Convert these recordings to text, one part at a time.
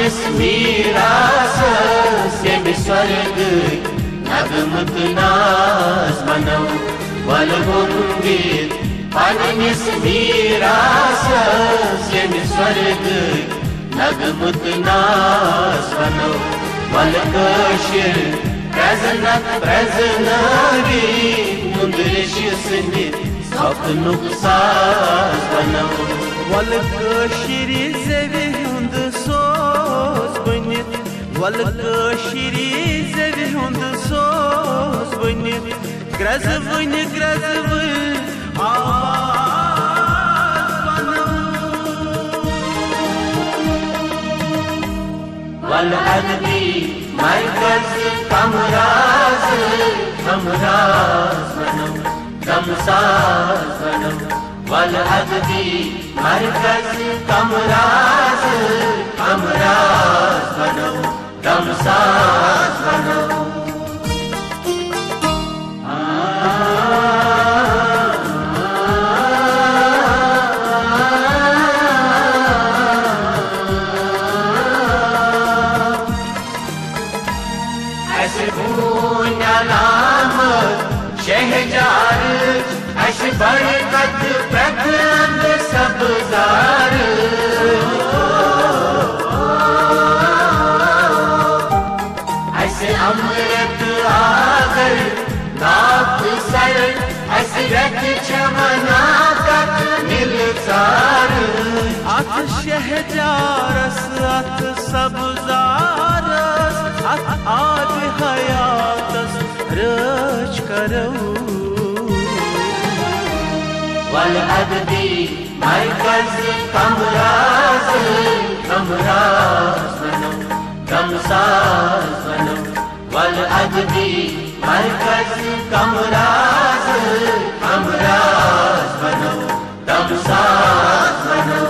پنس میراثس یمہِ سورگٕکۍ نغمہٕ تہٕ ناز ونو ول گوٚنٛگِتھ پننِس میراثس یمہِ سورگٕکۍ نغمہٕ تہٕ ناز ونو ول کٲشِر پرٛزنتھ پرٛزنٲوِتھ نُندرِشہِ سٕنٛدِ سپنُک ساز ونو ول کٲشِرِ زٮ۪وِ ہُنٛد سوز بٔنِتھ ول کٲشِرِ زٮ۪وِ ہُنٛد سوز بٔنِتھ گرٛزوٕنۍ گرٛزوٕنۍ آواز ونو ول ادبی مرکز کمراز کمراز ونو کمساز ونو ول ادبی مرکز کمراز کمراز ونو کمساز ونو شہجارٕچ اَسہِ برکت پرٛٮ۪تھ سبزار اَسہِ امرت آگر ناک سر اَسہِ رٮ۪تہٕ چھےٚ وَنان کتھ نِلژار اتھ شہجارس اتھ سبزارس اتھ آب حیاتس رٲچھ کرو ول ادبی مرکز کمراز کمراز ونو کمساز ونو ول ادبی مرکز کمراز کمراز ونو کمساز ونو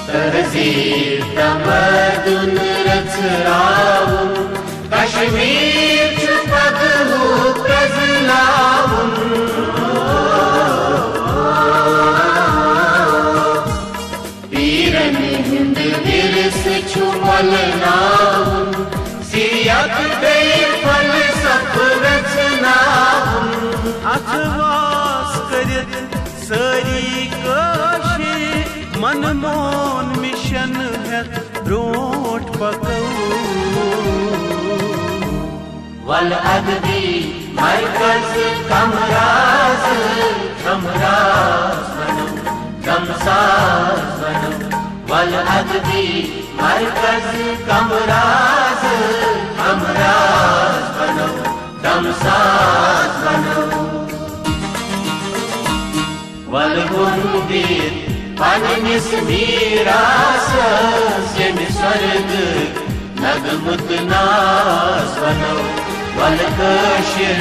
تہذیب تمدن رژھراوُن کشمیٖر چھُ پگہُک پرٛزناوُن پیٖرن ہُنٛد ورثہٕ چھُ مۄلناوُن سیرت بیٚیہِ فلسفہٕ ویژھناوُن اتھ واس کٔرِتھ سٲری کٲشِرِ من مون مشن ہیتھ برونٛٹھ پکو ول ادبی مرکز کمراز کمراز ونو کمساز ونو ول ادبی مرکز کمراز کمراز ونو کمساز ونو ول گوٚنٛگِتھ پننِس میراثس یمہِ سورگٕکۍ نغمہٕ تہٕ ناز ونو ول کٲشِر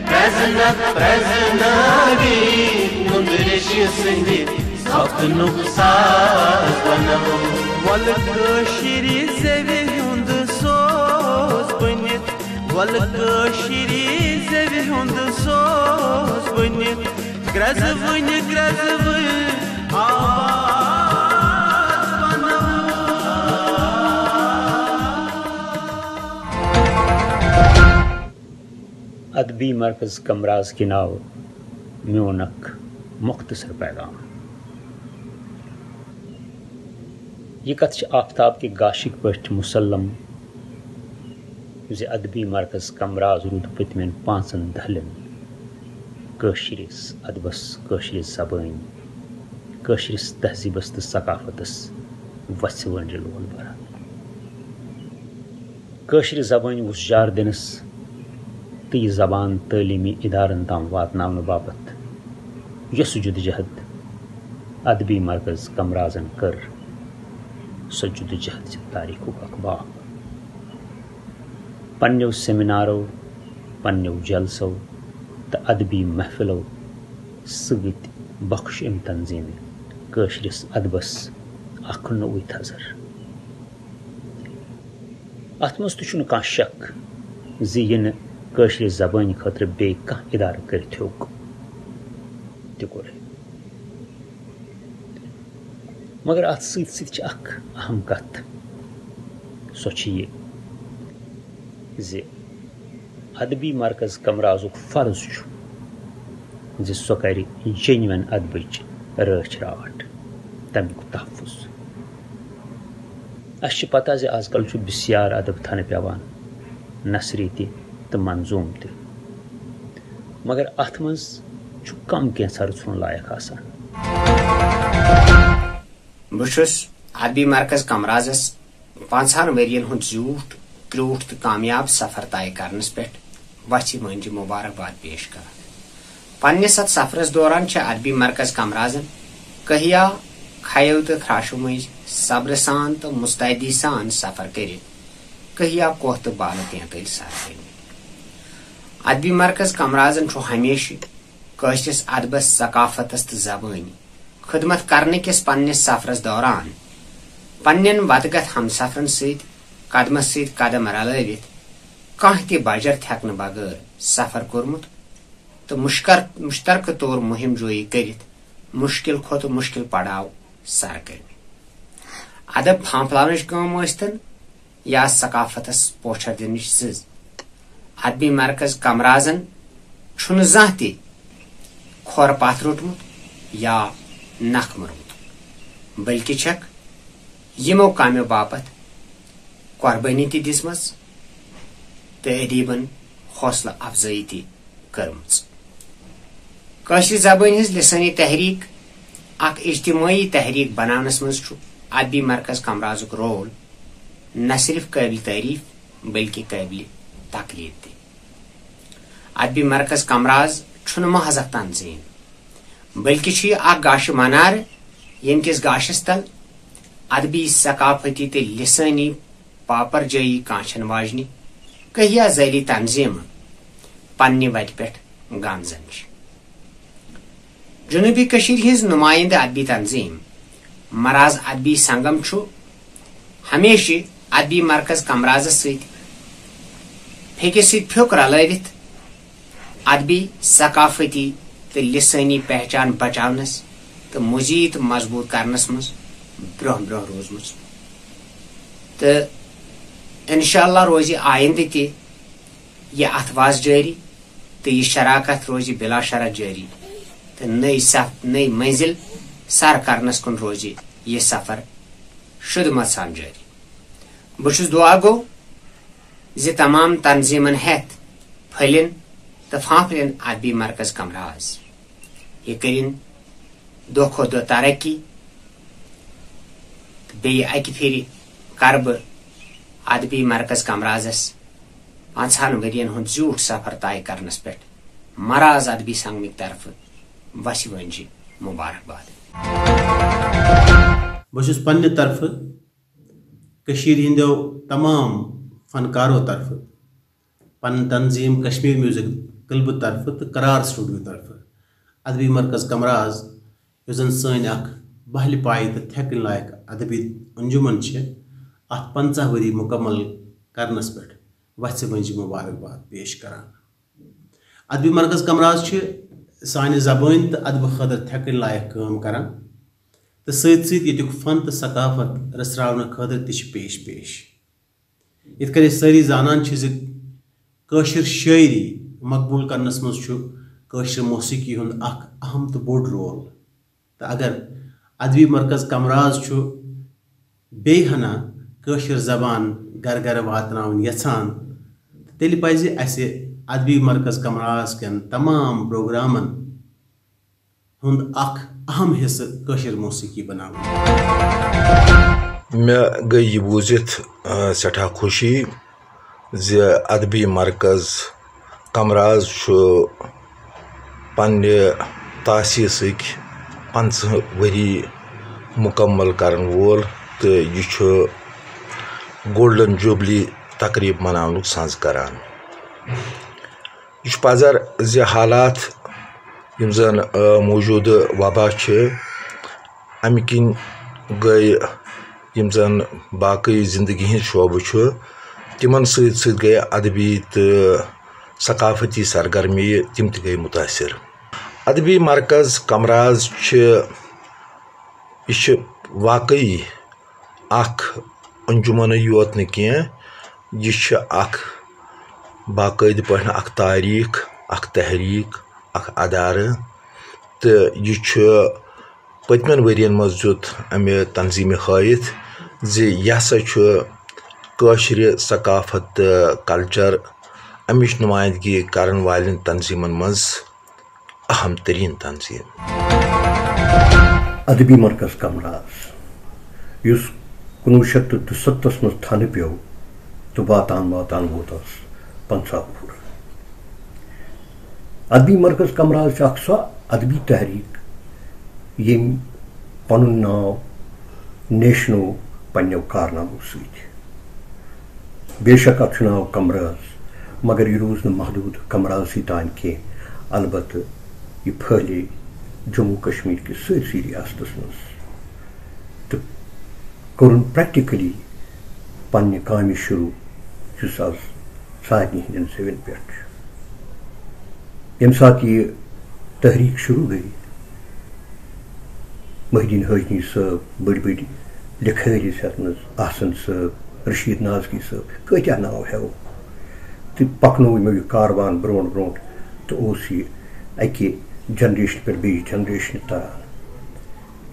پرٛزنتھ پرٛزنٲوِتھ نُندرِشہِ سٕنٛدِ سپنُک ساز ونو ول کٲشِرِ زٮ۪وِ ہُنٛد سوز بٔنِتھ ول کٲشِرِ زٮ۪وِ ہُنٛد سوز بٔنِتھ گرٛزوٕنۍ گرٛزوٕنۍ آواز ونو ادبی مرکز کمراز کے ناو میون اکھ مختصر پیغام یہ کتھ آفتاب کے گاشک پٲٹھۍ مسلم زِ ادبی مرکز کمراز روٗد پٔتمٮ۪ن 5 دہلٮ۪ن کٲشرِس ادبس کٲشرِس زبٲنۍ کٲشرِس تہذیٖبس تہٕ ثقافتس وژھِ ؤنٛڈرِ لول بران کٲشرِ زبٲنۍ وُشجار دِنس تہٕ یہِ زبان تعلیٖمی اِدارن تام واتناونہٕ باپتھ یۄسہٕ جدوجہد ادبی مرکز کمرازن کٔر سۄ جدوجہد چھِ تاریخُک اکھ باب پننیو سیمینارو پننیو جلسو تہٕ ادبی محفلو سۭتۍ بخش أمۍ تنظیٖمہِ کٲشرِس ادبس اکھ نوٚوُے تھزر ات مز تہ کانٛہہ شک زِ یہِ نہٕ کٲشرِ زبٲنۍ خٲطرٕ بیٚیہِ کانٛہہ اِدارٕ کٔرِتھ ہیوٚک تہِ کوٚر مگر اتھ سۭتۍ سۭتۍ چھِ اکھ اہم کتھ سۄ چھِ یہِ زِ ادبی مرکز قمرازُک فرض چھُ زِ سۄ کرِ جینوین ادبٕچ رٲچھ راوٹھ تمیُک تحفظ اسہِ چھِ پتہ زِ آز کل چھُ بسیار ادب تھنہٕ پیوان نثری تہِ تہٕ منظوٗم تہِ مگر اتھ منٛز چھُ کم کینٛژھا رژھُن لایق آسان بہٕ چھُس ادبی مرکز قمرازس 50 ؤرین ہُنٛد زیوٗٹھ کرٛوٗٹھ تہٕ کامیاب سفر طے کرنس پٮ۪ٹھ وَژھِ مٲنجہِ مُبارکباد پیش کران پننِس اتھ سفرس دوران چھِ ادبی مرکز قمرازن کہیا کھیو تہٕ خراشو مٔنٛزۍ صبرٕ سان تہٕ مستعدی سان سفر کٔرِتھ کہیا کوہ تہٕ بالہٕ تینٛتٲلۍ سر کٔرمٕتۍ ادبی مرکز قمرازن چھُ ہمیشہِ کٲشرِس ادبس ثقافتس تہٕ زبٲنۍ خدمت کرنہٕ کِس پننِس سفرس دوران پننٮ۪ن وتگت ہمسفرن سۭتۍ قدمس سۭتۍ قدم رلٲوِتھ کانٛہہ تہِ بجر تھٮ۪کنہٕ بغٲر سفر کوٚرمُت تہٕ مشترکہٕ طور مہم جویی کٔرِتھ مشکل کھۄتہٕ مشکل پڑاو سر کٔرمٕتۍ ادب پھانپلاونٕچ کٲم ٲسۍتن یا ثقافتس پوچھر دِنٕچ سٕژ ادبی مرکز قمرازن چھُنہٕ زانٛہہ تہِ کھۄر پتھ روٚٹمُت یا نکھ موٚرمُت بلکہِ چھکھ یِمو کامیو باپتھ قۄربٲنی تہِ دِژمٕژ تہٕ ادیٖبن حوصلہٕ افضٲیی تہِ کٔرمٕژ کٲشرِ زبٲنۍ ہٕنٛز لسٲنی تحریٖک اکھ اجتمٲعی تحریٖک بناونس منٛز چھُ ادبی مرکز قمرازُک رول نہ صرف قٲبلِ تعریٖف بلکہِ قٲبلِ تقلید تہِ ادبی مرکز قمراز چھُنہٕ محض اکھ تنظیٖم بلکہِ چھُ یہِ اکھ گاشہٕ منارٕ ییٚمہِ کِس گاشس تل ادبی ثقافتی تہٕ لسٲنی پاپر جٲیی کانچھن واجنہِ کہیا ذیلی تنظیٖمہٕ پننہِ وتہِ پٮ۪ٹھ گامزن چھِ جنوبی کٔشیٖرِ ہٕنٛز نُمایندٕ ادبی تنظیٖم مراز ادبی سنگم چھُ ہمیشہِ ادبی مرکز قمرازس سۭتۍ پھیٚکہِ سۭتۍ پھیوٚک رلٲوِتھ ادبی ثقافتی تہٕ لسٲنی پہچان بچاونس تہٕ مزیٖد مضبوٗط کرنس منٛز برونٛہہ برونٛہہ روٗزمٕژ تہٕ انشاء اللہ روزِ آیندٕ تہِ یہِ اتھواس جٲری تہٕ یہِ شراکت روزِ بلا شرط جٲری تہٕ نٔے منزل سر کرنس کُن روزِ یہِ سفر شُدمت سان جٲری بہٕ چھُس دعا گوٚو زِ تمام تنظیٖمن ہٮ۪تھ پھٔلِن تہٕ پھانپھلن ادبی مرکز قمراز یہِ کٔرِن دۄہ کھۄتہٕ دۄہ ترقی تہٕ بیٚیہِ اکہِ پھِرِ کرٕ بہٕ ادبی مرکز قمرازس 50 ؤرین ہُنٛد زیوٗٹھ سفر طے کرنس پٮ۪ٹھ مراز ادبی سنگمٕکۍ طرفہٕ وَسہِ وٲنجہِ مُبارکباد بہٕ چھُس پننہِ طرفہٕ کٔشیٖرِ ہٕنٛدیو تمام فنکارو طرفہٕ پنٕنۍ تنظیٖم کشمیٖر میوٗزک کلبہٕ طرفہٕ تہٕ قرار سٹوڈیو طرفہٕ ادبی مرکز قمراز یُس زن سٲنۍ اکھ بہلہِ پایہِ تہٕ تھٮ۪کٕنۍ لایق ادبی انجمن چھِ اتھ 50 ؤری مُکمل کرنس پٮ۪ٹھ وَژھِ وٲنجہِ مُبارکباد پیش کران ادبی مرکز قمراز چھِ سانہِ زبٲنۍ تہٕ ادبہٕ خٲطرٕ تھٮ۪کٕنۍ لایق کٲم کران تہٕ سۭتۍ سۭتۍ ییٚتیُک فن تہٕ ثقافت رٔژھراونہٕ خٲطرٕ تہِ چھِ پیش یِتھ کٔنۍ أسۍ سٲری زانان چھِ زِ کٲشِر شٲعری مقبوٗل کرنس منٛز چھُ کٲشِر موسیٖقی ہُنٛد اکھ اہم تہٕ بوٚڑ رول تہٕ اگر ادبی مرکز قمراز چھُ بیٚیہِ ہنا کٲشِر زبان گرٕ گرٕ واتناوٕنۍ یژھان تیٚلہِ پزِ اسہِ ادبی مرکز قمراز کٮ۪ن تمام پروگرامن ہُنٛد اکھ اہم حصہٕ کٲشِر موسیٖقی بناوٕنۍ مےٚ گٔے یہِ بوٗزِتھ سٮ۪ٹھاہ خوشی زِ ادبی مرکز قمراز چھُ پننہِ تاسیٖسٕکۍ 50 ؤری مُکمل کرن وول تہٕ یہِ چھُ گولڈن جوبلی تقریٖب مناونُک سنٛز کران یہِ چھُ پزر زِ حالات یِم زن موٗجوٗدٕ وبا چھِ امہِ کِنۍ گٔے یِم زن باقٕے زندگی ہٕنٛدۍ شعبہٕ چھُ تمن سۭتۍ گٔے ادبی تہٕ ثقافتی سرگرمی تم تہِ گٔے متاثر. ادبی مرکز قمراز یہ واقعی اکھ انجمنٕے یوت نہٕ کینٛہہ، یہ چھِ اکھ باقٲعدٕ پٲٹھۍ اکھ تاریٖخ، اکھ تحریٖک، اکھ ادارٕ، تہٕ یہ چھُ پٔتمٮ۪ن ؤرین منٛز دیُت امہِ تنظیٖمہِ ہٲیِتھ زِ یہِ ہسا چھُ کٲشرِ ثقافت تہٕ کلچر امِچ نُمایندگی کرن والٮ۪ن تنظیٖمن منٛز اہم ترین تنظیٖم. ادبی مرکز قمراز یُس 1967 منٛز تھنہٕ پیوٚو تہٕ واتان ووت 50 وُہُر. ادبی مرکز قمراز چھُ اکھ سۄ ادبی تحریٖک ییٚمۍ پنُن ناو نیشنو پنٛنیو کارنامو سۭتۍ. بے شک اتھ چھُ ناو قمراز، مگر یہِ روٗز نہٕ محدوٗد قمرازسٕے تانۍ کینٛہہ، البتہ یہِ پھہلے جموں کشمیر کِس سٲرسٕے ریاستس منٛز تہٕ کوٚرُن پریکٹِکلی پننہِ کامہِ شروٗع یُس آز سارنٕے ہٕنٛدٮ۪ن زیوٮ۪ن پٮ۪ٹھ چھُ. ییٚمہِ ساتہٕ یہِ تحریٖک شروٗع گٔے، محی الدیٖن حٲجنی صٲب، بٔڑۍ لِکھٲرۍ ٲسۍ یتھ منٛز، احسن صٲب، رشیٖد نازکی صٲب، کۭتیاہ ناو ہٮ۪وو، تہٕ پکنوو یِمو یہِ کاروان برونٛٹھ تہٕ اوس یہِ اکہِ جنریشنہِ پٮ۪ٹھ بیٚیِس جنریشنہِ تران.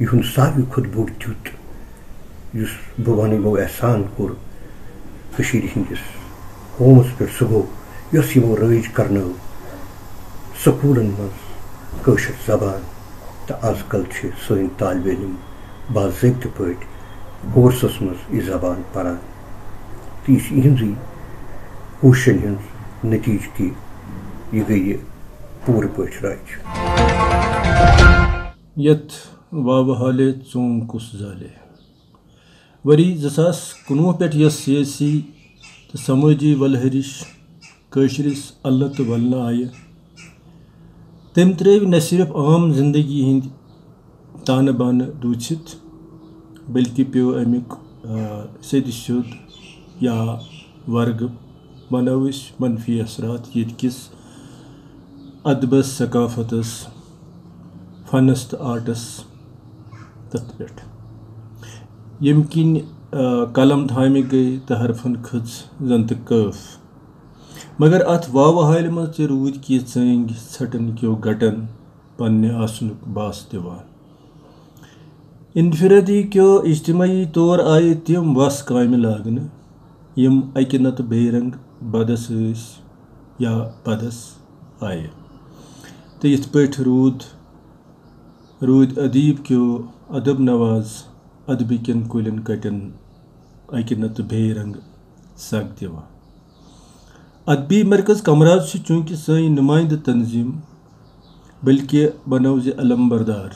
یِہُنٛد ساروی کھۄتہٕ بوٚڑ تیُتھ یُس بہٕ ونہٕ یِمو احسان کوٚر کٔشیٖرِ ہٕنٛدِس قومس پٮ۪ٹھ، سُہ گوٚو یۄس یِمو رٲیِج کرنٲو سکوٗلن منٛز کٲشِر زبان، تہٕ آز کل چھِ سٲنۍ طالبہِ علم باضٲبطہٕ پٲٹھۍ کورسس منٛز یہِ زبان پران، تہٕ یہِ چھِ یِہنٛزٕے کوٗششن ہٕنٛز نتیٖجہٕ کہِ یہِ گٔیہِ پوٗرٕ پٲٹھۍ رٲیِج. یتھ واوٕ حالے ژوٗنٛگ کُس زالے. ؤری 2019 پٮ۪ٹھ یۄس سیٲسی تہٕ سمٲجی ولہرِش کٲشرِس اللہ تہٕ ولنہٕ آیہِ، تٔمۍ ترٛٲوۍ نہ صرف عام زندگی ہٕنٛدۍ تانہٕ بانہٕ دوٗژِتھ، بلکہِ پیوٚو امیُک سیٚدِ سیوٚد یا ورگہٕ ونو أسۍ منفی اثرات ییٚتہِ کِس ادبس، ثقافتس، فنس تہٕ آرٹس تتھ پٮ۪ٹھ، ییٚمہِ کِنۍ قلم تھامہِ گٔیہِ تہٕ حرفن کھٔژ زن تہٕ کٲف. مگر اتھ واوٕ حالہِ منٛز تہِ روٗدۍ کینٛہہ ژٲنٛگۍ ژھٹن کیو گٹن پننہِ آسنُک باس دِوان. انفرادی کیو اجتماعی طور آیہِ تِم وس کامہِ لاگنہٕ یِم اکہِ نتہٕ بیٚیہِ رنٛگہٕ بدس ٲسۍ یا بدس آیہِ، تہٕ یِتھ پٲٹھۍ روٗدۍ ادیٖب کیو ادب نواز ادبہٕ کٮ۪ن کُلٮ۪ن کٹٮ۪ن اکہِ نتہٕ بیٚیہِ رنٛگہٕ سگ دِوان. ادبی مرکز قمراز چھُ چوٗنٛکہِ سٲنۍ نُمایندٕ تنظیٖم، بلکہِ ونو زِ علم بردار،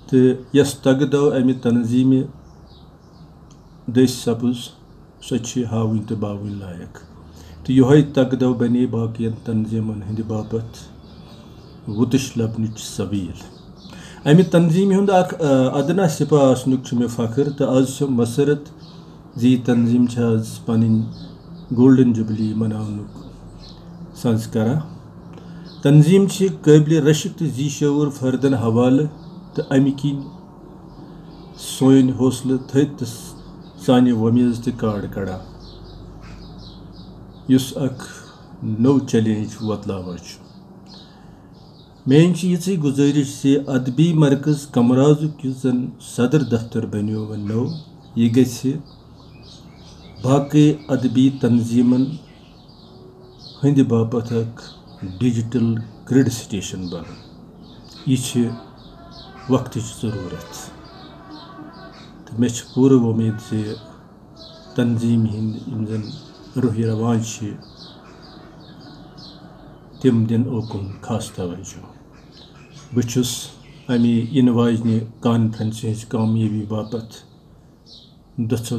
تہٕ یۄس تگہٕ دو امہِ تنظیٖمہِ دٔسۍ سپٕز سۄ چھِ ہاوٕنۍ تہٕ باوٕنۍ لایق، تہٕ یِہوے تگہٕ دو بنے باقین تنظیٖمن ہٕنٛدِ باپتھ وُتٕش لبنٕچ سبیٖل. امہِ تنظیٖمہِ ہُنٛد اکھ ادنا سِپاہ آسنُک چھُ مےٚ فخر، تہٕ آز چھُ مسرت زِ یہِ تنظیٖم چھِ آز پنٕنۍ گولڈن جوبلی مناونُک سنٛز کران. تنظیٖم چھِ قٲبلِ رشک تہٕ ذی شعوٗر فردن حوالہٕ، تہٕ امہِ کِنۍ سٲنۍ حوصلہٕ تھٔدۍ تہٕ سانہِ وۄمیز تہِ کاڈ کڑان، یُس اکھ نوٚو چیلینج وۄتلاوان چھُ. میٲنۍ چھِ یِژٕے گُزٲرِش زِ ادبی مرکز قمرازُک یُس زن صدر دفتر بنیو وۄنۍ نوٚو، یہِ گژھِ باقٕے ادبی تنظیٖمن ہٕنٛدِ باپتھ اکھ ڈِجٹل گرڈ سٹیشن بنُن. یہِ چھِ وقتٕچ ضروٗرت، تہٕ مےٚ چھِ پوٗرٕ وۄمید زِ تنظیٖمہِ ہٕنٛدۍ یِم زن روحی رواج چھِ تِم دِن اوکُن خاص توجہ. بہٕ چھُس امہِ یِنہٕ واجنہِ کانفرنسہِ ہٕنٛزِ کامیٲبی باپتھ دۄژھو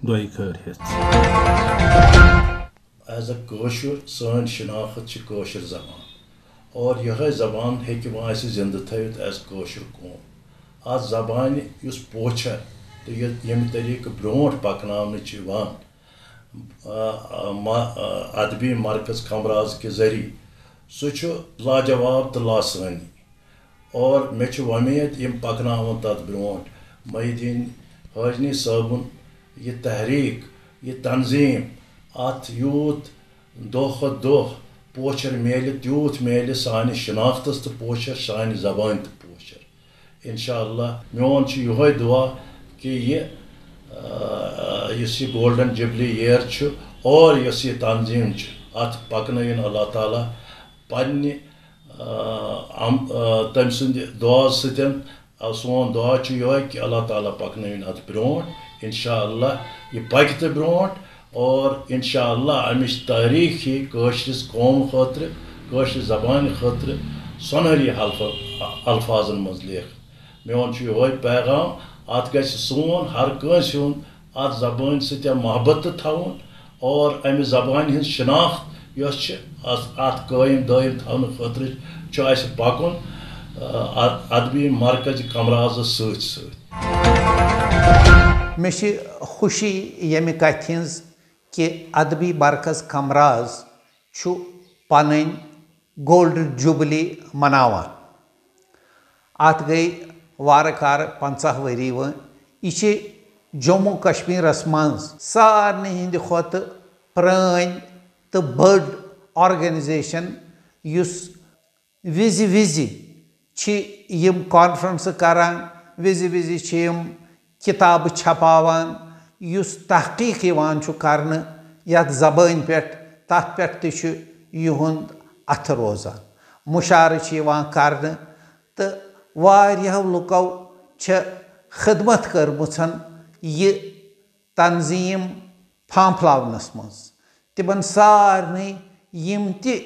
دۄیہِ خٲر ہٮ۪تھ. ایز اے کٲشُر سٲنۍ شناخت چھِ کٲشِر زبان، اور یِہوٚے زبان ہیٚکہِ وۄنۍ اَسہِ زِندٕ تھٲوِتھ ایز کٲشُر قوم. اَتھ زبانہِ یُس پوچھر تہٕ ییٚمہِ طریٖقہٕ برونٛٹھ پکناونہٕ چھِ یِوان، ادبی مرکز کمراز کے ذریعے سہ لاجواب تو لاسانی اور مے ومید یم پکناون تر برونٹ محی الدین حاجنی صٲبُن یہ تحریک یہ تنظیم ات یوت دہ کھۄتہٕ دہ پوچھر میلہِ تیوت میلہِ سانہِ شناختس تہٕ پوچھر سانہِ زبان تہٕ پوچھر انشاءاللہ میون یہ دعا کہ یہ گولڈن جبلی ایئر اور یہ تنظیم ات پکنٲیِن اللہ تعالیٰ پننہِ تم سند دعا ستن سون دعا یہ کہ اللہ تعالیٰ پکنٲیِن ات برونٹ انشاءاللہ یہ پکہِ تہٕ برونٹ اور انشاءاللہ امچ تاریخ ہی کٲشرِس قوم خٲطرٕ کٲشرِ زبانہِ خٲطرٕ سۄنہری الفاظن منٛز لیکھ میون یہ پیغام ات گژھِ سون ہر کٲنٛسہِ ہُنٛد ات زبانہِ سۭتۍ محبت تہٕ تھاوُن اور امہِ زبانہِ ہٕنٛز شناخت یۄس چھِ ات قٲیِم دٲیِم تھاونہٕ خٲطرٕ چھُ اَسہِ پکُن ادبی مرکز کمرازس سۭتۍ سۭتۍ مےٚ چھِ خوشی ییٚمہِ کتھِ ہٕنٛز کہ ادبی مرکز کمراز چھُ پنٕنۍ گولڈن جوبلی مناوان ات گٔے وارٕ کارٕ 50 ؤری وۄنۍ یہِ چھِ جموں کشمیٖرس منٛز سارنٕے ہٕنٛدِ کھۄتہٕ پرٛٲنۍ تہٕ بٔڑ آرگنایزیشن یُس وِزِ وِزِ چھِ یِم کانفرنسہٕ کران وِزِ وِزِ چھِ یِم کِتابہٕ چھپاوان یُس تحقیٖق یِوان چھُ کرنہٕ یتھ زبٲنۍ پٮ۪ٹھ تتھ پٮ۪ٹھ تہِ چھُ یِہُنٛد اَتھٕ روزان مُشارٕ چھِ یِوان کرنہٕ تہٕ واریاہو لُکو چھےٚ خدمت کٔرمٕژ یہِ تنظیٖم پھانٛپھلاونس منٛز تِمن سارنٕے یِم تہِ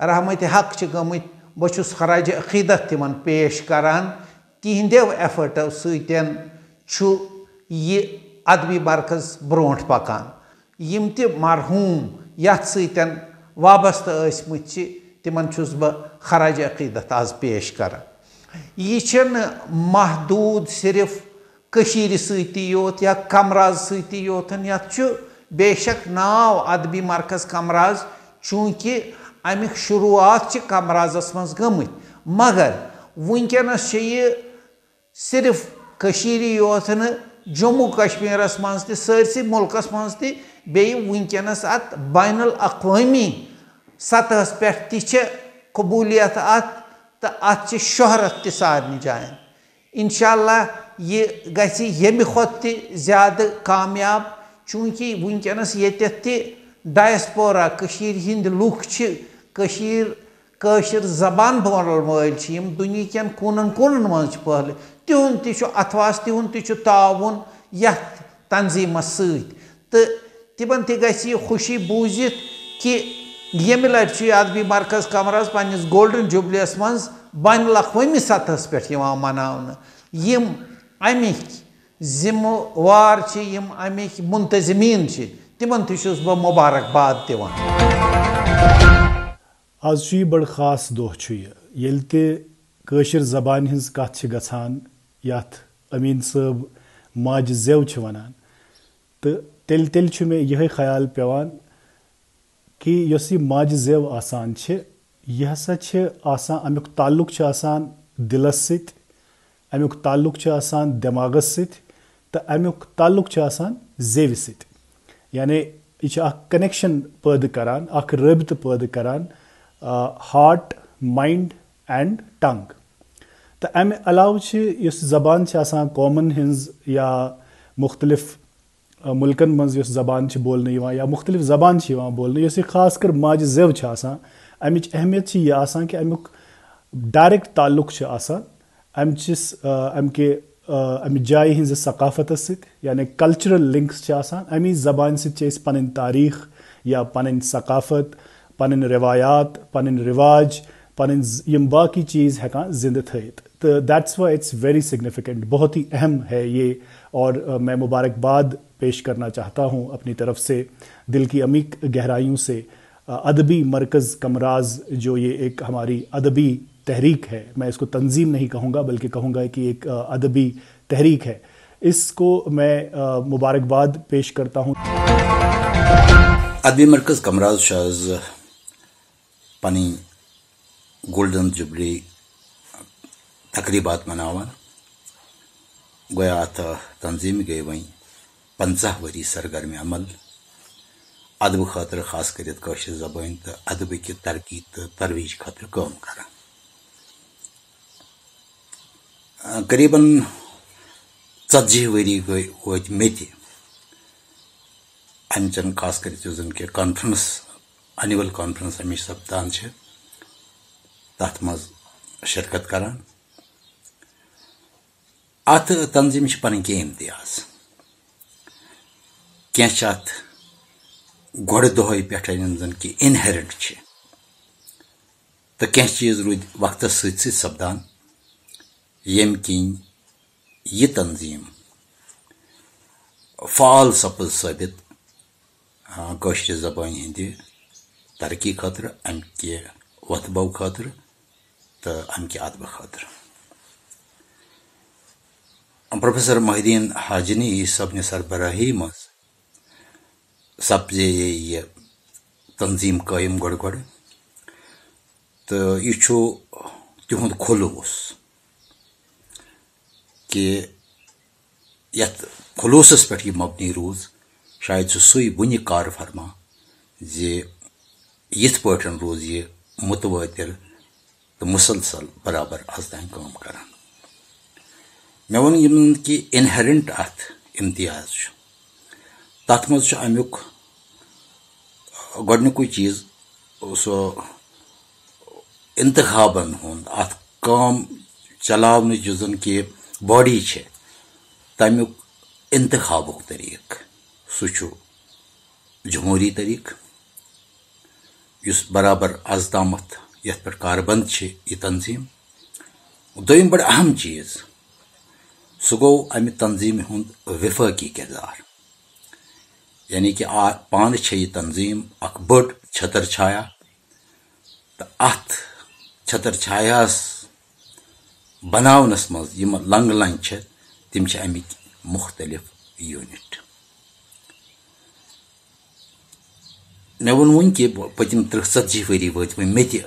رحمتِ حق چھِ گٔمٕتۍ بہٕ چھُس خراجِ عقیٖدت تِمن پیش کران تِہنٛدیو ایفٲٹو سۭتۍ چھُ یہِ ادبی مرکز برونٛٹھ پکان یِم تہِ مرحوٗم یتھ سۭتۍ وابستہٕ ٲسمٕتۍ چھِ تِمن چھُس بہٕ خراجِ عقیٖدت آز پیش کران یہ چھنہٕ محدوٗد صرف کٔشیٖرِ سۭتی یوت یا کمراز سۭتی یوتن یتھ چھُ بے شک ناو ادبی مرکز کمراز چوٗنٛکہِ امیِکۍ شروعات چھِ کمرازس منٛز گٔمٕتۍ مگر وٕنکیٚنس چھِ یہِ صرف کٔشیٖرِ یوت نہٕ جموں کشمیٖرس منٛز تہِ سٲرسٕے مُلکس منٛز تہِ بیٚیہِ وٕنکیٚنس اتھ بین الاقوٲمی سطحس پٮ۪ٹھ تہِ چھِ قبوٗلیت اتھ تہٕ اتھ چھِ شہرت تہِ سارنٕے جاین انشاءاللہ یہِ گژھِ ییٚمہِ کھۄتہٕ تہِ زیادٕ کامیاب چوٗنٛکہِ وٕنکیٚنس ییٚتٮ۪تھ تہِ ڈایسپورا کٔشیٖرِ ہٕنٛدۍ لُکھ چھِ کٲشِر زبان بولن وٲلۍ چھِ یِم دُنہیٖکٮ۪ن کوٗنن کوٗنن منٛز چھِ پھٔہلِتھ تِہُنٛد تہِ چھُ اتھواس تِہُنٛد تہِ چھُ تعاوُن یتھ تنظیٖمس سۭتۍ تہٕ تِمن تہِ گژھِ یہِ خوشی بوٗزِتھ کہِ ییٚمہِ لٹہِ چھُ یہِ ادبی مرکز کمراز پننِس گولڈن جوبلیَس منٛز بین الاقوٲمی سطحس پٮ۪ٹھ یِوان مناونہٕ یِم امِکۍ ذِمہٕ وار چھِ یِم امِکۍ منتظمیٖن چھِ تِمن تہِ چھُس بہٕ مُبارکباد دِوان آز چھُ یہِ بڑٕ خاص دۄہ چھُ یہِ ییٚلہِ تہِ کٲشِر زبانہِ ہٕنٛز کتھ چھِ گژھان یتھ أمیٖن صٲب ماجہِ زٮ۪و چھِ ونان تہٕ تیٚلہِ چھُ مےٚ یِہے خیال پیٚوان کہ یۄس یہِ ماجہِ زٮ۪و آسان چھِ یہِ ہسا چھِ آسان امیُک تعلق چھُ آسان دِلس سۭتۍ امیُک تعلق چھُ آسان دٮ۪ماغس سۭتۍ تہٕ امیُک تعلق چھُ آسان زیوِ سۭتۍ یعنی یہِ چھُ اکھ کنیکشن پٲدٕ کران اکھ رٲبطہٕ پٲدٕ کران ہارٹ مایِنڈ اینڈ ٹنگ تہٕ امہِ علاوٕ چھِ یُس زبان چھِ آسان قومن ہٕنٛز یا مختلف مُلکن منٛز یۄس زبان چھِ بولنہٕ یِوان یا مختلف زبان چھِ یِوان بولنہٕ یۄس یہِ خاص کر ماجہِ زٮ۪و چھِ آسان امِچ اہمیت چھِ یہِ آسان کہِ امیُک ڈایریکٹ تعلق چھُ آسان امہِ جایہِ ہٕنٛزِ ثقافتس سۭتۍ یعنی کلچرل لِنکس چھِ آسان امی زبانہِ سۭتۍ چھِ أسۍ پنٕنۍ تاریٖخ یا پنٕنۍ ثقافت پنٕنۍ روایات پنٕنۍ رِواج پنٕنۍ یِم باقٕے چیٖز ہٮ۪کان زِندٕ تھٲیِتھ تہٕ that's why it's very significant بہت ہی اہم ہے یہ اور میں مبارکباد پیش کرنا چاہتا ہوں اپنی طرف سے دل کی عمیق گہرائیوں سے ادبی مرکز کمراز جو یہ ایک ہماری ادبی تحریک ہے میں اس کو تنظیم نہیں کہوں گا بلکہ کہوں گا کہ ایک ادبی تحریک ہے اس کو میں مبارکباد پیش کرتا ہوں ادبی مرکز کمراز آز پن گولڈن جبلی تقریبات مناوان گویا ات تنظیم گئی وی 50 ؤری سرگرمی عمل ادب خاطر خاص کرت کاشر زبان تو ادب کی ترقی تو ترویج خاطر کام کران قریباً 40 ؤری گئی وت مت امچن خاص کر زن کہ کانفرنس اینول کانفرنس ہمیش سپدان تر مز شرکت کران ات تنظیم پن کی امتیاز کی ات گۄڈٕ دۄہے پٮ۪ٹھے یِم زن کہ انہیرنٹ تو کینٛہہ چیز روٗدۍ وقتس سۭتۍ سۭتۍ سپدان ییٚمہِ کِنۍ یہ تنظیم فعال سپز ثٲبت کٲشرِ زبانہِ ہٕنٛدِ ترقی خٲطرٕ امکہِ وۄتھٕ بو خٲطرٕ تہٕ امکہِ ادبہٕ خٲطرٕ پروفیسر محی الدین حاجنی صٲبنہِ سربراہی منٛز سپزے یہ تنظیم قٲیِم گۄڈٕ تہٕ یہِ چھُ تِہُنٛد خلوٗص کہ یتھ خلوٗصس پٮ۪ٹھ یہِ مبنی روٗز شاید چھُ سُے وُنہِ کار فرما زِ یِتھ پٲٹھۍ روٗز یہِ متوٲتر تہٕ مسلسل برابر آز تام کٲم کران مےٚ ووٚن یِمن کہ انہیرنٹ اتھ امتیاز چھُ تتھ منٛز چھُ امیُک گۄڈنیُکُے چیٖز سُہ انتخابن ہُنٛد اتھ کٲم چلاونٕچ یُس زن کہ باڈی چھِ تمیُک انتخابُک طریقہٕ سُہ چھُ جمہوٗری طریقہٕ یُس برابر آز تامتھ یتھ پٮ۪ٹھ کاربند چھِ یہِ تنظیٖم دوٚیِم بڑٕ اہم چیٖز سُہ گوٚو امہِ تنظیٖمہِ ہُنٛد وفٲقی کردار یعنی کہ پانہٕ چھےٚ یہِ تنظیٖم اکھ بٔڑ چھتر چھایا تہٕ اتھ چھتر چھایاہس بناونس منٛز یِم لنٛگہٕ لنٛجہِ چھِ تِم چھِ امِکۍ مختلف یوٗنٹ مےٚ ووٚن وُنۍ کہ پٔتِم 30-40 ؤری وٲتۍ وۄنۍ مےٚ تہِ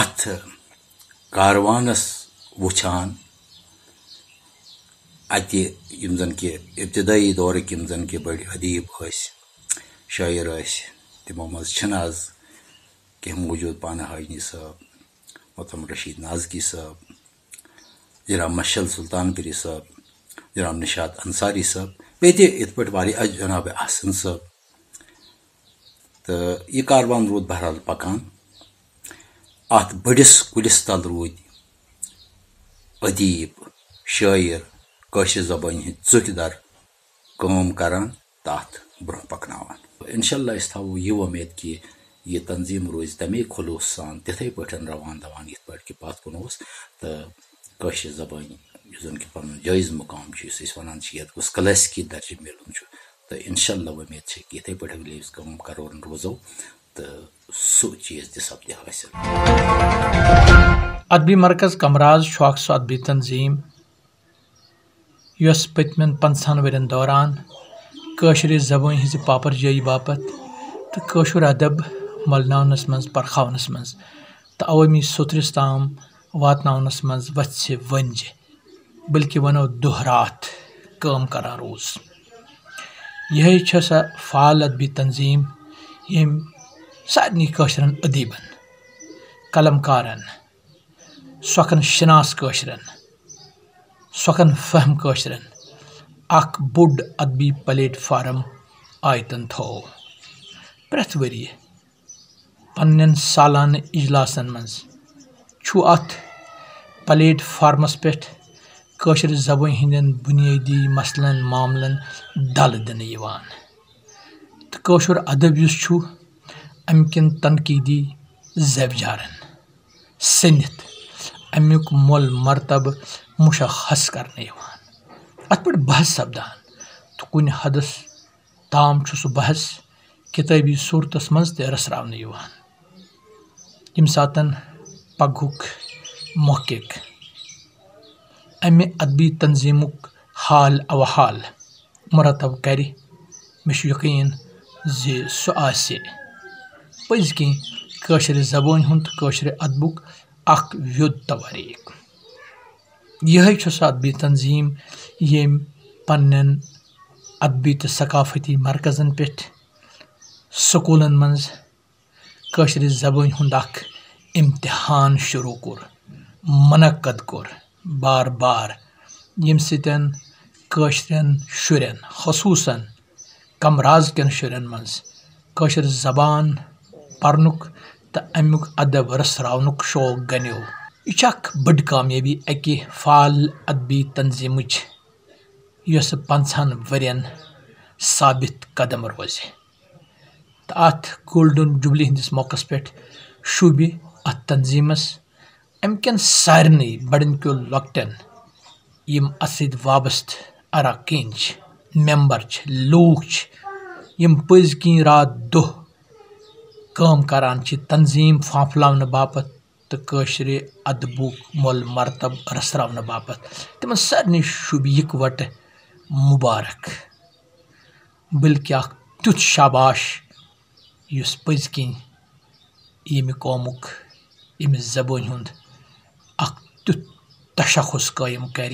اتھ کاروانس وٕچھان اتہِ یِم زن کہ ابتدٲیی دورٕکۍ یِم زن کہ بٔڑۍ ادیٖب ٲسۍ شٲعر ٲسۍ تِمو منٛز چھِنہٕ آز کینٛہہ موٗجوٗد پانہٕ حاجنی صٲب محترم رشید نازکی صٲب جناب مشل سلطان پری صٲب جناب نشاد انصاری صٲب بیٚیہِ تہِ یِتھ پٲٹھۍ واریاہ جناب احسن صٲب تہٕ یہِ کاروان روٗد بہرحال پکان اتھ بٔڑِس کُلِس تل روٗدۍ ادیٖب شٲعر کٲشِر زبانہِ ہٕنٛدۍ ژُکۍ در کٲم کران تہٕ اتھ برونٛہہ پکناوان انشاء اللہ أسۍ تھاوو یہِ وۄمید کہ یہ تنظیٖم روزِ تمے خلوٗص سان تِتھے پٲٹھۍ روان دوان یِتھ پٲٹھۍ کہ پتھ کُن اوس تہٕ کٲشِر زبانہِ یُس زن کہ پنُن جٲیز مقام چھُ یُس أسۍ ونان چھِ یتھ گوٚژھ کلاسکی درجہٕ میلُن چھُ تہٕ انشاء اللہ وۄمید چھِ کہ یِتھے پٲٹھۍ ییٚلہِ أسۍ کٲم کرو روزو تہٕ سُہ چیٖز تہِ سپدِ حٲصِل ادبی مرکز کمراز چھُ اکھ سۄ ادبی تنظیٖم یۄس پٔتمٮ۪ن 50 ؤرین دوران کٲشرِ زبٲنۍ ہٕنٛزِ پاپر جٲیی باپتھ تہٕ کٲشُر ادب مۄلناونس منٛز پرخاونس منٛز تہٕ عوٲمی سوتھرس تام واتناونس منٛز وژھِ ؤنجہِ بلکہِ ونو دۄہ راتھ کٲم کران روٗز یِہے چھےٚ سۄ فعال ادبی تنظیٖم ییٚمۍ سارنٕے کٲشرٮ۪ن ادیٖبن قلمکارن سۄکھن شناس کٲشرٮ۪ن سۄکھن فہم کٲشرٮ۪ن اکھ بوٚڑ ادبی پلیٹ فارم آیتن تھوٚو پرٛٮ۪تھ ؤرۍ یہِ پننٮ۪ن سالانہٕ اجلاسن منٛز چھُ اتھ پلیٹ فارمس پٮ۪ٹھ کٲشِر زبٲنۍ ہٕنٛدٮ۪ن بُنیٲدی مسلن معاملن ڈلہٕ دِنہٕ یِوان تہٕ کٲشُر ادب یُس چھُ امہِ کٮ۪ن تنقیٖدی زٮ۪وجارن سٔنِتھ امیُک مۄل مرتبہٕ مُشخص کرنہٕ یِوان اتھ پٮ۪ٹھ بحث سپدان تہٕ کُنہِ حدس تام چھُ سُہ بحث کِتٲبی صوٗرتس منٛز تہِ رٔژھراونہٕ یِوان ییٚمہِ ساتن پگہُک محقق امہِ ادبی تنظیٖمُک حال اوحال مرتب کرِ مےٚ چھُ یقیٖن سہ آسہِ پٔزۍ کِنۍ کٲشرِ زبٲنۍ ہُنٛد تہٕ کٲشرِ ادبُک اکھ ویوٚد توٲریٖخ. یِہے چھُ سُہ ادبی تنظیٖم ییٚمۍ پننٮ۪ن ادبی تہٕ ثقافتی مرکزن پٮ۪ٹھ سکوٗلن منٛز کٲشرِ زبٲنۍ ہُنٛد اکھ امتحان شروٗع کوٚر، منعقد کوٚر بار بار، ییٚمہِ سۭتۍ کٲشرٮ۪ن شُرٮ۪ن خصوٗصن کمراز کٮ۪ن شُرٮ۪ن منٛز کٲشِر زبان پرنُک تہٕ امیُک ادب رٔژھراونُک شوق گنیو. یہِ چھِ اکھ بٔڑ کامیٲبی اکہِ فعال ادبی تنظیٖمٕچ یۄسہٕ 50 ؤرین ثابت قدم روزِ تہٕ اتھ گولڈن جوبلی ہٕنٛدِس موقعس پٮ۪ٹھ شوٗبہِ اتھ تنظیٖمس امہِ کٮ۪ن سارنٕے بڑٮ۪ن کیو لۄکٹٮ۪ن یِم اتھ سۭتۍ وابستہٕ اراکیٖن چھِ، ممبر چھِ، لوٗکھ چھِ، یِم پٔزۍ کِنۍ رات دۄہ کٲم کران چھِ تنظیٖم پھانٛپھلاونہٕ باپتھ تہٕ کٲشرِ ادبُک مول مرتب رٔژھراونہٕ باپتھ. تِمن سارنٕے شوٗبہِ یِکوٹہٕ مُبارک، بٔلکہِ اکھ تیُتھ شاباش یُس پٔزۍ کِنۍ ییٚمہِ قومُک ییٚمہِ زبٲنۍ ہُنٛد اکھ تیُتھ تشخص قٲیِم کرِ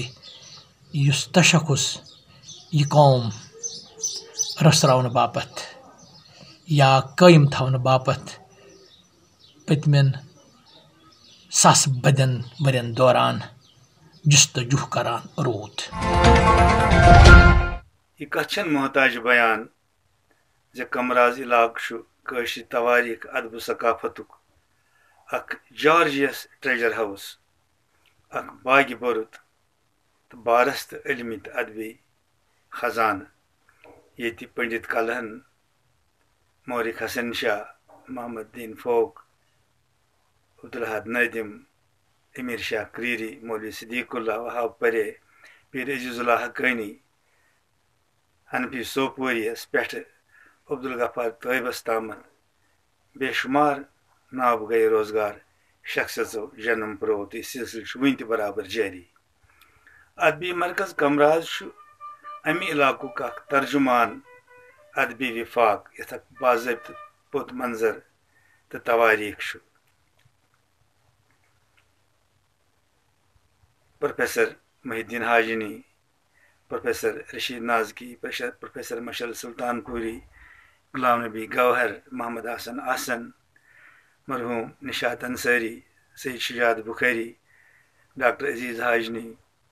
یُس تشخص یہِ قوم رٔژھراونہٕ باپتھ یا قٲیِم تھاونہٕ باپتھ پٔتمٮ۪ن ساسہٕ بٔدٮ۪ن ؤرین دوران جستجوٗ کران روٗد. یہِ کتھ چھنہٕ محتاج بیان زِ کمراز علاقہٕ چھُ کٲشِر تواریٖخ ادبہٕ ثقافتُک اکھ جارجیس ٹریجر ہاوُس، اکھ باغہِ بوٚرُت تہٕ بارس تہٕ علمی تہٕ ادبی خزانہٕ، ییٚتہِ پنڈت کلہن، مورخ حسن شاہ، محمد دیٖن فوق، عبدالحد نٲدِم، امیر شاہ کریٖری، مولوی صدیق اللہ، وہاب پرے، پیر عزیز اللہ حقانی، حنفی سوپوریَس پٮ۪ٹھٕ عبدالغفار طٲبس تامتھ بے شُمار ناب گٔے روزگار شخصیژو جنم پرٛو تہٕ یہِ سلسلہٕ چھُ وُنہِ تہِ برابر جٲری. ادبی مرکز کمراز چھُ امہِ علاقُک اکھ ترجمان ادبی وفاق یتھ اکھ باضٲبطہٕ پوٚت منظر تہٕ تواریٖخ چھُ. پروفیسر محی الدیٖن ہاجنی، پروفیسر رشید نازکی، پروفیسر مشل سلطان پوری، غلام نبی گوہر، محمد حسن آسن، مرحوم نشاط انصاری، سید شجاعت بخاری، ڈاکٹر عزیز ہاجنی،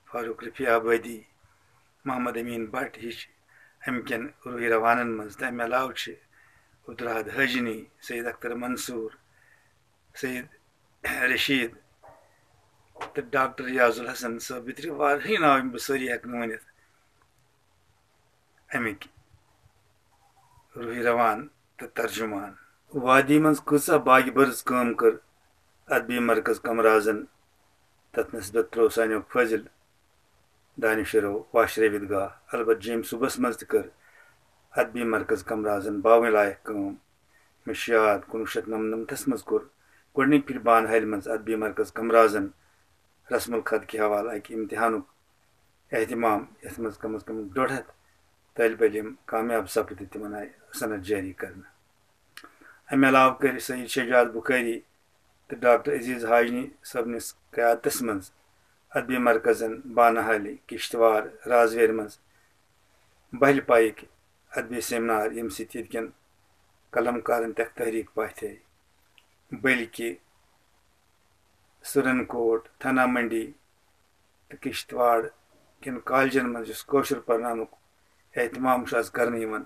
فاروق رفیع آبادی، محمد امین بٹ ہِش امہِ کٮ۪ن روحی روانن منٛز تہٕ امہِ علاوٕ چھِ عبدالحد ہاجنی، سید اختر منصور، سید رشید تہٕ ڈاکٹر ریاض الحسن صٲب بیترِ واریاہٕے ناو یِم بہٕ سٲری ہٮ۪کہٕ نہٕ ؤنِتھ امِکۍ روحی روان تہٕ ترجمان. وادی منٛز کۭژاہ باغہِ بٔرٕژ کٲم کٔر ادبی مرکز کمرازن، تتھ نسبت ترٛوو سانیو فٲضل دانشورو واشرٲوِتھ گاہ. البتہ جیٚمۍ صوبس منٛز تہِ کٔر ادبی مرکز کمرازن باوٕنۍ لایق کٲم. مےٚ چھُ یاد 1999 منٛز کوٚر گۄڈنِکۍ پھِرِ بانہالہِ منٛز ادبی مرکز کمرازن رسم الخط کہِ حوالہٕ اکہِ امتحانُک اہتمام، یتھ منٛز کم از کم 150 طٲلبہِ علم کامیاب سپدٕ تہٕ تِمن آیہِ سند جٲری کرنہٕ. امہِ علاوٕ کٔرۍ سید شجاعت بخاری تہٕ ڈاکٹر عزیز ہاجنی صٲبنِس قیادتس منٛز ادبی مرکزن بانہالی، کشتوار، رازویرِ منٛز بہلہِ پایِکۍ ادبی سیمنار، ییٚمہِ سۭتۍ ییٚتہِ کٮ۪ن قلم کارن تہِ اکھ تحریٖک پاتھے. بٔلکہِ سُرن کوٹ، تھنا منڈی تہٕ کشتواڑ کٮ۪ن کالجن منٛز یُس کٲشُر پرناونُک اہتمام چھُ آز کرنہٕ یِوان،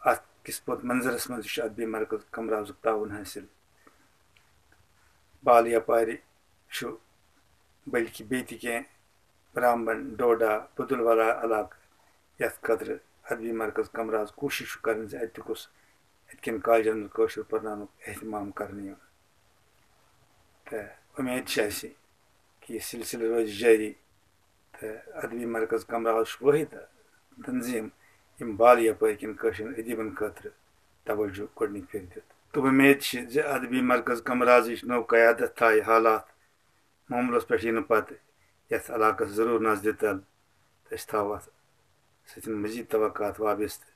اتھ کِس پوٚت منظرس منٛز چھُ ادبی مرکز کمرازُک تعاوُن حٲصِل. بال یپارِ چھُ بٔلکہِ بیٚیہِ تہِ کینٛہہ برامبن، ڈوڈا، پُدلوارا علاقہٕ یتھ خٲطرٕ ادبی مرکز کمراز کوٗشش چھُ کران زِ اتہِ گوٚژھ اتہِ کٮ۪ن کالجن منٛز کٲشُر پرناونُک اہتمام کرنہٕ یُن. تہٕ اُمید چھِ اسہِ کہِ یہِ سلسلہٕ روزِ جٲری تہٕ ادبی مرکز کمراز چھُ وٲحد تنظیٖم یِم بال یپارِ کٮ۪ن کٲشرٮ۪ن ادیٖبن خٲطرٕ توجہ گۄڈنِکۍ پھِرِ دیُت. تہٕ اُمید چھِ زِ ادبی مرکز کمرازٕچ نٔو قیادت تھایہِ حالات معاملس پٮ۪ٹھ یِنہٕ پتہٕ یتھ علاقس ضروٗر نظرِ تل تہٕ أسۍ تھاوو اتھ سۭتۍ مزیٖد توقعات وابستہٕ.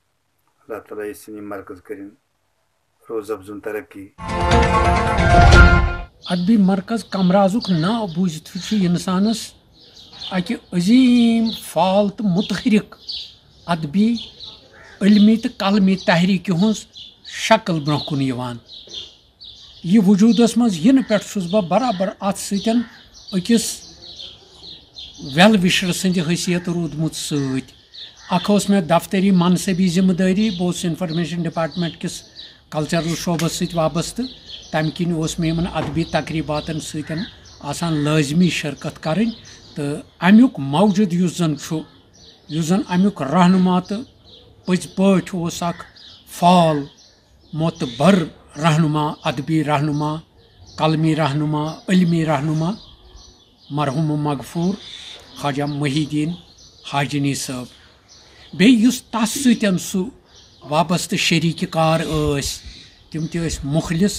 اللہ تعالیٰ یژھِن یہِ مرکز کٔرِنۍ روز افزون ترقی. ادبی مرکز کمرازک ناو بوزت انسانس اکہ عظیم فال تو متحرک ادبی علمی تو قلمی تحریک ہز شکل برہ کن یہ وجودس مز ین پہ بہ برابر ات سن اکس ویل وشر سند حیثیت رودمت ست اخ میں دفتری منصبی ذمہ داری بہت انفارمیشن ڈپارٹمنٹ کس کلچرل شعبس ست وابستہ تمہ کن میں ادبی تقریباتن ستن آسان لازمی شرکت کریں تو امیک موجود اس زن امیک رہنما تو پز پاٹ اخ فال معتبر رہنما ادبی رہنما قلمی رہنما علمی رہنما مرحوم مغفور خواجہ محی الدین حاجنی صاحب بیس تس ستن سہ وابستہ شریک کار تم تس مخلص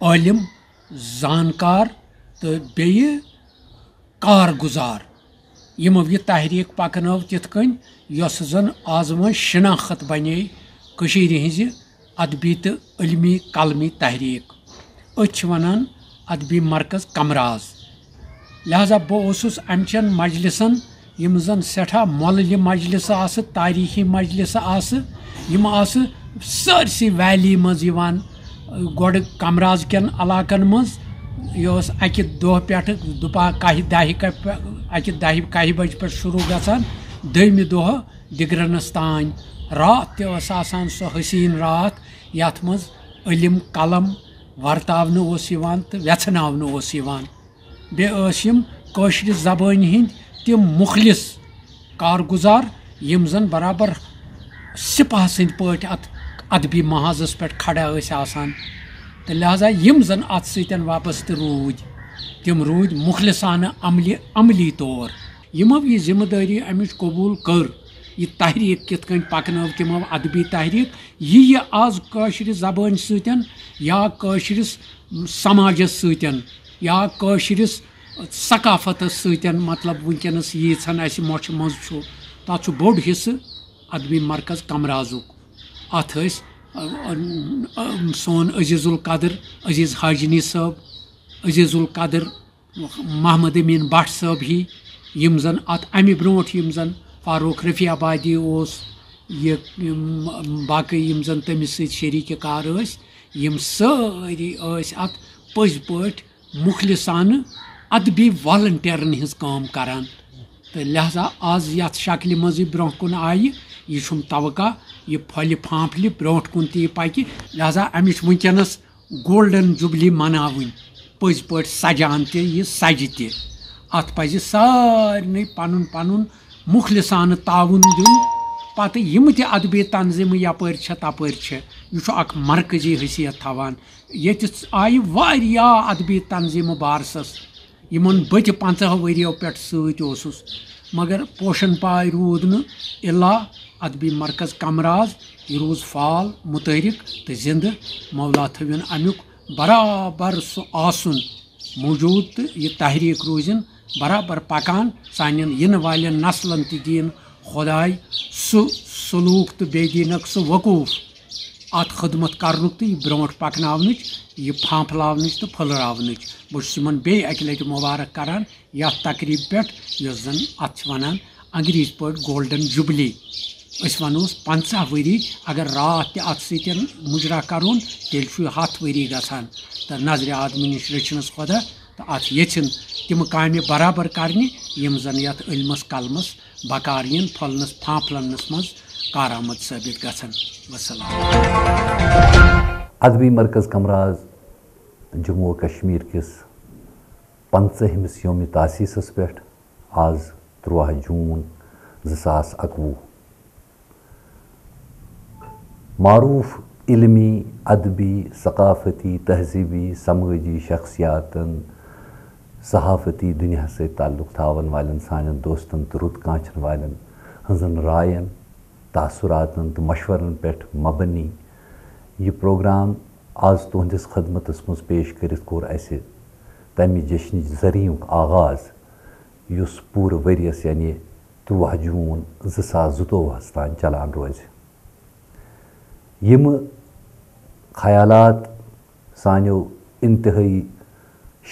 عالم زانکار تو بیٚیہِ کارگزار یمو یہ تحریک پکنو تتھ کن یس زن آز و شناخت بنے ہز ادبی تو علمی قلمی تحریک ونان ادبی مرکز کمراز لہذا بہس امچن مجلسن یم زن سٹھا مولہِ مجلس تاریخی مجلس سرسی ویلی مز گۄڈٕ کمراز کٮ۪ن علاقن مز یہ اکہ دہ پہ دپا اکہ دہہِ کہہِ بجہ پہ شروع گژھان دٔیمہِ دۄہ دِگرنس تان رات تہِ ٲس آسان سۄ حسین رات یتھ منٛز علم قلم ورتاونہٕ اوس یِوان تہٕ ویژھناونہٕ اوس یِوان بیٚیہِ ٲسۍ یِم کٲشرِ زبٲنۍ ہٕنٛدۍ تِم مخلص کارگزار یِم زن برابر سپاہ سٕنٛدۍ پٲٹھۍ اتھ ادبی محاذس پٮ۪ٹھ کھڑا ٲسۍ آسان تہٕ لہذا یِم زن اتھ سۭتۍ وابستہٕ روٗدۍ تِم روٗدۍ مخلصانہ عملی طور یِمو یہ ذمہ دٲری امِچ قبوٗل کٔر یہ تحریک کِتھ کٔنۍ پکنٲو تِمو ادبی تحریک یہ آز کٲشرِ زبٲنۍ سۭتۍ یا کٲشرِس سماجس سۭتۍ یا کٲشرِس ثقافتس سۭتۍ مطلب ونکیٚنس ییٖژہن اسہِ مۄچھِ منٛز چھُ تتھ چھُ بوٚڑ حصہٕ ادبی مرکز کمرازُک اتھ ٲسۍ سون عزیز القدر عزیز حاجنی صٲب عزیز القدر محمد امین بٹ صٲب ہی یم زن ات امہِ برونٛٹھ یم زن فاروق رفیع آبادی اوس یہ باقی یم زن تٔمِس سۭتۍ شریٖکہِ کار ٲسۍ یم سٲری ٲسۍ ات پٔزۍ پٲٹھۍ مخلصانہ ادبی والنٹیرن ہٕنٛز کٲم کران تہٕ لہذا آز یتھ شکلہِ منٛز یہِ برونٛہہ کُن آیہِ یہ چھُم توقع یہ پھۄلہِ پھانٛپھلہِ برونٛٹھ کُن تہِ یہِ پکہِ لہذا امِچ ونکیٚنس گولڈن جوبلی مناوٕنۍ پٔزۍ پٲٹھۍ سجان تہِ یہِ سجہِ تہِ اتھ پزِ سارنٕے پنُن پنُن مخلصانہ تعاوُن دیُن پتہٕ یِم تہِ ادبی تنظیٖمہٕ یپٲرۍ چھےٚ تپٲرۍ چھےٚ یہِ چھُ اکھ مرکزی حیثیت تھاوان ییٚتہِ آیہِ واریاہ ادبی تنظیٖمہٕ بارسس یِمن بہٕ تہِ 50 ؤرِیو پٮ۪ٹھ سۭتۍ اوسُس مگر پوشن پاے روٗد نہٕ الا ادبی مرکز کمراز یہ روز فعال متحرک تو زندہ مولا تھوین امیک برابر سہ آسن موجود تو یہ تحریک روزن برابر پکان سانین ین والین نسلن تہ دین خدائے سہ سلوک تو بی دینک سہ وقوف ات خدمت کرنک تو یہ برونٹ پکناونچ یہ پھانپلاونچ تو پھلراونچ بہت بیٚیہِ اکہِ لٹہِ مبارک کران یتھ تقریب پٮ۪ٹھ یۄس زن اتھ ونان انگریز پٲٹھۍ گولڈن جوبلی اس ونوس 50 ؤری اگر رات تہِ اتھ سۭتۍ مجرا کرون تیٚلہِ چھُ 100 ؤری گژھان تہٕ نظرِ آدمہٕ نِش رٔچھنس خۄدا تہٕ اتھ یژھن تِم کامہِ برابر کرنہِ یِم زن یتھ علمس قلمس بکار یِن پھۄلنس پھانپھلنس منٛز کارآمد ثٲبت گژھن وسلام. ادبی مرکز کمراز جموں کشمیر کس 50ہمس یوم تاسیسس پٮ۪ٹھ آز 13 جوٗن 2021 معروف علمی ادبی ثقافتی تہذیبی سمٲجی شخصیاتن صحافتی دنیا سے تعلق تھاون والن سانن دوستن تو رُت کانچن والن ہنزن رائن تاثراتن تو مشورن پٮ۪ٹھ مبنی یہ پروگرام آز تہندس خدمتس مز پیش کرت کور اسہ تمہ جشن ذریعک آغاز یس پور ؤریس یعنی 13 جوٗن 2022 تان چلان روزِ یم خیالات سانیو انتہائی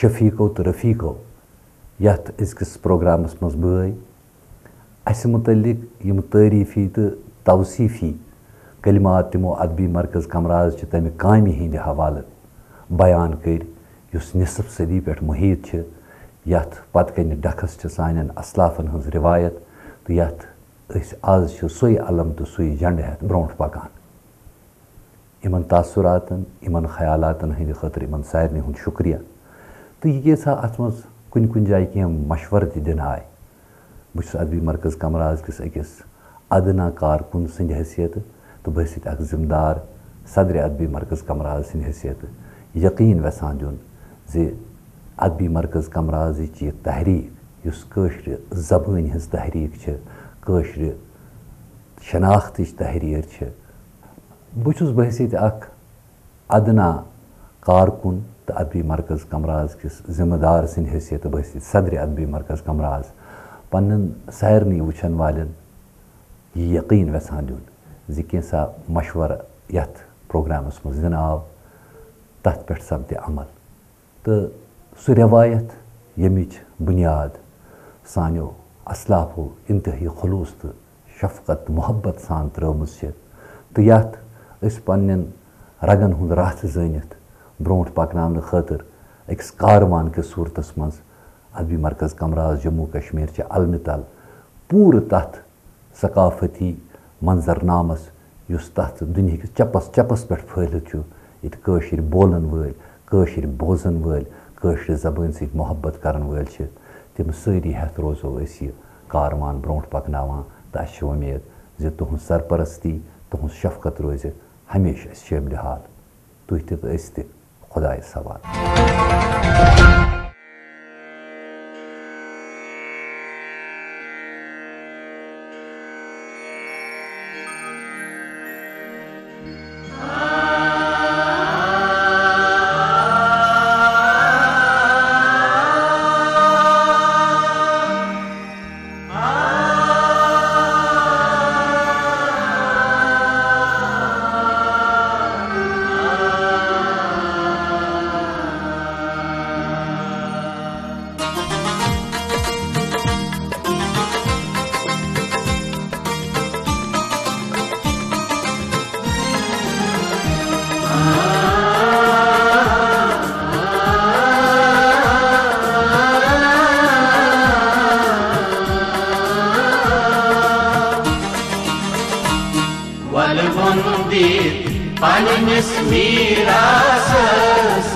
شفیقو تو رفیقو یتھ أزکِس پروگرامس منٛز بٲے اَسہِ متعلق یم تعریفی تو توصیفی کلمات تمو ادبی مرکز کمراز چہِ تمہِ کامہِ ہٕنٛدِ حوالہٕ بیان کٔرۍ یُس نصف صدی پٮ۪ٹھ محیط چھِ یتھ پتہٕ کنہِ ڈکھس چھِ سانٮ۪ن اسلافن ہٕنٛز رِوایت تہٕ یتھ أسۍ آز چھِ سُے علم تہٕ سُے جنڈٕ ہٮ۪تھ برونٛٹھ پکان یِمن تاثراتن یِمن خیالاتن ہٕنٛدِ خٲطرٕ یِمن سارنٕے ہُنٛد شُکریہ تہٕ یہِ کیٛاہ سا اتھ منٛز کُنہِ کُنہِ جایہِ کینٛہہ مشورٕ تہِ دِنہٕ آے بہٕ چھُس ادبی مرکز کمراز کِس أکِس ادنا کارکُن سٕنٛدِ حیثیتہٕ تہٕ بہٕ ٲسِتھ اکھ ذمہٕ دار صدرِ ادبی مرکز کمراز سٕنٛدِ حیثیتہٕ یقیٖن یژھان دیُن زِ ادبی مرکز کمرازٕچ یہِ تحریٖک یُس کٲشرِ زبٲنۍ ہٕنٛز تحریٖک چھِ کٲشرِ شناختٕچ تحریٖر چھِ بہٕ چھُس بحثیت اکھ ادنا کارکُن تہٕ ادبی مرکز کمراز کِس ذمہٕ دار سٕنٛدِ حیثیتہٕ بحثیت صدرِ ادبی مرکز کمراز پننٮ۪ن سارنٕے وٕچھن والٮ۪ن یہِ یقیٖن یژھان دیُن زِ کینٛژھا مشورٕ یتھ پروگرامس منٛز دِنہٕ آو تتھ پٮ۪ٹھ سپدِ عمل تہٕ سُہ رٮ۪وایت ییٚمِچ بُنیاد سانیو اسلافو انتہٲئی خلوٗص تہٕ شفقت تہٕ محبت سان ترٲومٕژ چھِ تہٕ یتھ أسۍ پننٮ۪ن رگن ہُنٛد راتھ زٲنِتھ برونٛٹھ پکناونہٕ خٲطرٕ أکِس کاروان کِس صوٗرتس منٛز ادبی مرکز کمراز جموں کشمیٖر چہِ علمہِ تل پوٗرٕ تتھ ثقافتی منظرنامس یُس تتھ دُنہِکِس چپس چپس پٮ۪ٹھ پھٲلِتھ چھُ ییٚتہِ کٲشِرۍ بولن وٲلۍ کٲشِرۍ بوزن وٲلۍ کٲشرِ زبٲنۍ سۭتۍ محبت کرن وٲلۍ چھِ تِم سٲری ہٮ۪تھ روزو أسۍ یہِ کاروان برونٛٹھ پکناوان تہٕ اَسہِ چھِ وۄمید زِ تُہنٛز سرپرستی تُہنٛز شفقت روزِ ہمیشہِ اَسہِ شٲملہِ حال تُہۍ تہِ تہٕ أسۍ تہِ خۄدایس حوالہٕ پننس میراثس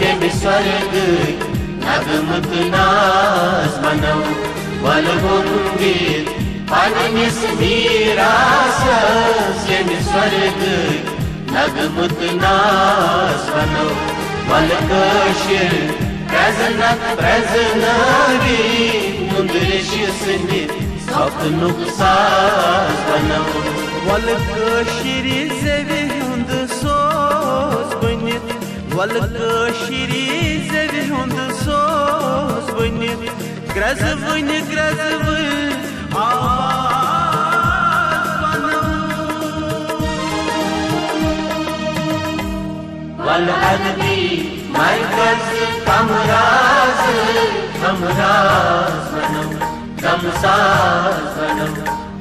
ییٚمہِ سۄرگٕکۍ نغمہٕ تہٕ ناز بنو ولہُنٛدِتھ پننس میراثس ییٚمہِ سۄرگٕکۍ نغمہٕ تہٕ ناز بنو ولہٕ کٲشِر پرٛزنتھ پرٛزنٲوی نُندریشہِ سٕنٛدِ سپنُک ساز بنو ولہٕ کٲشِرِ زٮ۪وِ ہُنٛد سوز بٔنِتھ ولہٕ کٲشِرِ زٮ۪وِ ہُنٛد سوز بٔنِتھ گرٛزوٕنۍ گرٛزوٕنۍ آواز بنو ولہٕ ادبی مرکز کمراز کمراز بنو دمساز بنو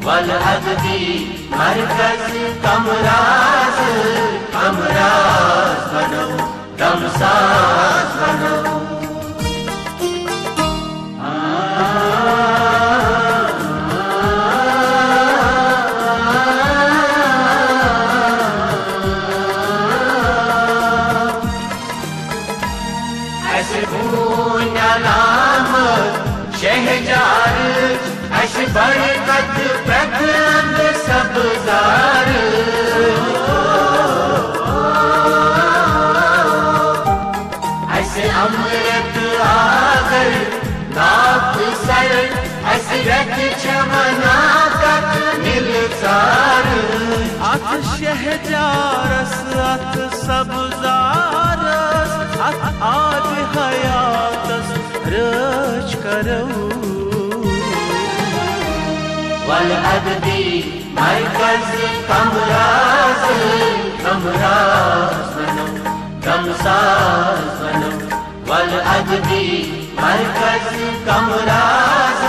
ولہٕ ادبی مرکز کمراز کمراز بنو دمساز بنو اسہِ بوٗنۍ علامت شہجارٕچ اسہِ برکت پرٛٮ۪تھ سبزار اسہِ امرت آگر ناک سر اسہِ رٮ۪تہٕ چھےٚ ونان کتھ نِلژار اتھ شہجارس اتھ سبزارس اتھ آبِ حیاتس رٲچھ کرو ولہٕ ادبی مرکز کمراز کمراز بنو دمساز بنو ول ادبی مرکز کمراز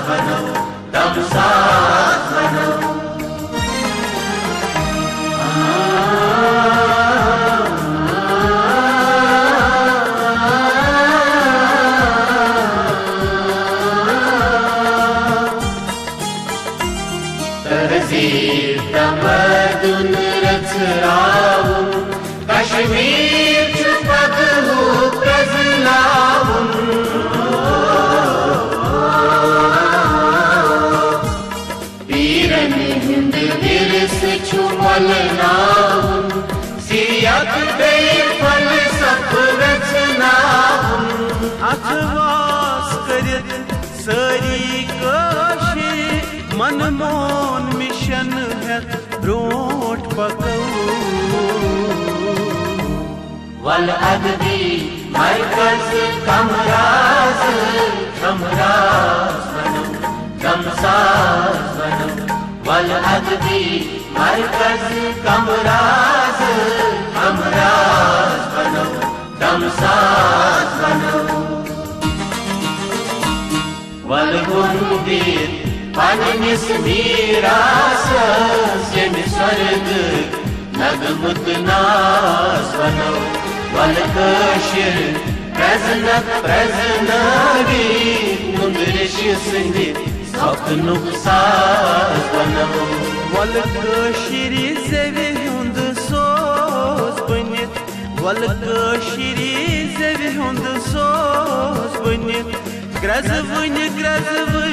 بنو دمساز بنو تہذیب تمدن رچراؤن کشمیر چھُ پگہُک پرٛزناوُن پیرن ہُنٛد ورثہٕ چھُ مۄلناوُن سیاق بیٚیہِ فلسفہٕ رچناوُن اتھواس کٔرِتھ سٲری کٲشِرۍ من مون مشن ہیتھ برونٛٹھ پکو ول ادبی مرکز کمراز بنو دمساز بنو ول ادبی مرکز کمراز بنو دمساز بنو ول گُنٛدِتھ پننِس میٖراثس ییٚمہِ سۄرگٕکۍ نغمہٕ تہٕ ناز بنو ول کٲشِر پرٛزنٲوِتھ نُندرِشہِ سٕنٛدِ سۄکنُک ساز بنو ول کٲشِرِ زٮ۪وِ ہُنٛد سوز بٔنِتھ ول کٲشِرِ زٮ۪وِ ہُنٛد سوز بٔنِتھ گرٛزوٕنۍ